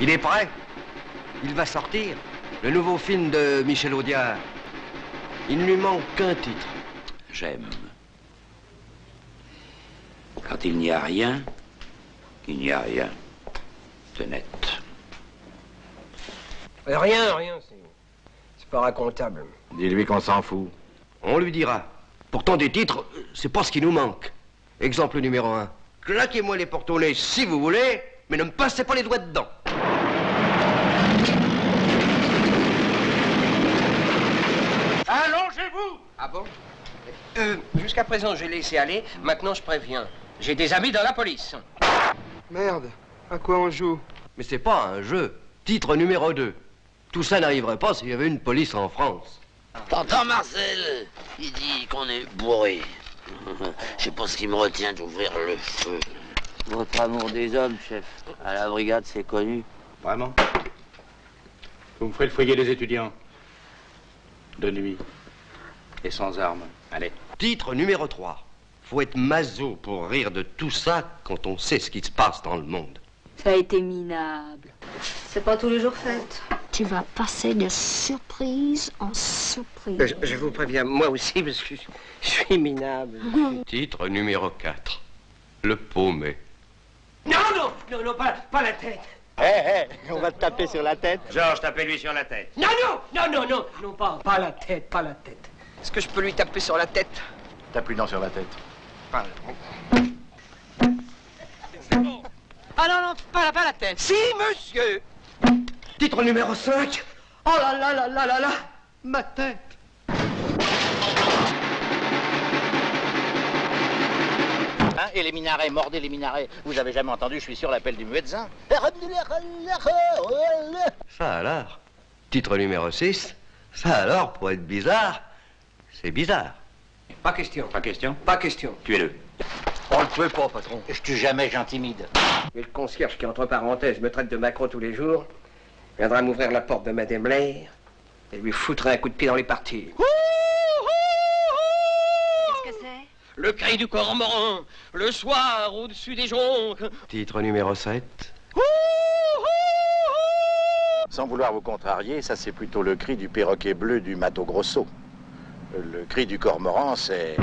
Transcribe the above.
Il est prêt. Il va sortir. Le nouveau film de Michel Audiard. Il ne lui manque qu'un titre. J'aime. Quand il n'y a rien, il n'y a rien. C'est net. Rien, c'est pas racontable. Dis-lui qu'on s'en fout. On lui dira. Pourtant, des titres, c'est pas ce qui nous manque. Exemple numéro 1. Claquez-moi les portes au nez si vous voulez, mais ne me passez pas les doigts dedans. Allongez-vous! Ah bon? Jusqu'à présent, j'ai laissé aller. Maintenant, je préviens. J'ai des amis dans la police. Merde, à quoi on joue? Mais c'est pas un jeu. Titre numéro 2. Tout ça n'arriverait pas s'il y avait une police en France. T'entends, Marcel? Il dit qu'on est bourré. Je sais pas ce qui me retient d'ouvrir le feu. Votre amour des hommes, chef. À la brigade, c'est connu. Vraiment? Vous me ferez le foyer des étudiants. De nuit. Et sans armes. Allez. Titre numéro 3. Faut être maso pour rire de tout ça quand on sait ce qui se passe dans le monde. Ça a été minable. C'est pas tous les jours fête. Tu vas passer de surprise en surprise. Je vous préviens, moi aussi, parce que je suis minable. Titre numéro 4. Le paumé. Non, pas la tête. On va te taper sur la tête. Georges, tapez-lui sur la tête. Non, pas la tête. Est-ce que je peux lui taper sur la tête? Tape-lui sur la tête. Ah non, pas la tête. Si, monsieur. Titre numéro 5. Oh là, ma tête. Hein, et les minarets, mordez les minarets. Vous avez jamais entendu, je suis sûr, l'appel du muezzin. Ça alors. Titre numéro 6. Ça alors, pour être bizarre, c'est bizarre. Pas question. Pas question? Pas question. Tuez-le. On le tuait pas, patron. Je tue jamais, j'intimide. Et le concierge qui, entre parenthèses, me traite de Macron tous les jours, viendra m'ouvrir la porte de Madame Blair et lui foutra un coup de pied dans les parties. Qu'est-ce que c'est? Le cri du cormoran, le soir au-dessus des joncs. Titre numéro 7. Sans vouloir vous contrarier, ça c'est plutôt le cri du perroquet bleu du Mato Grosso. Le cri du cormoran, c'est...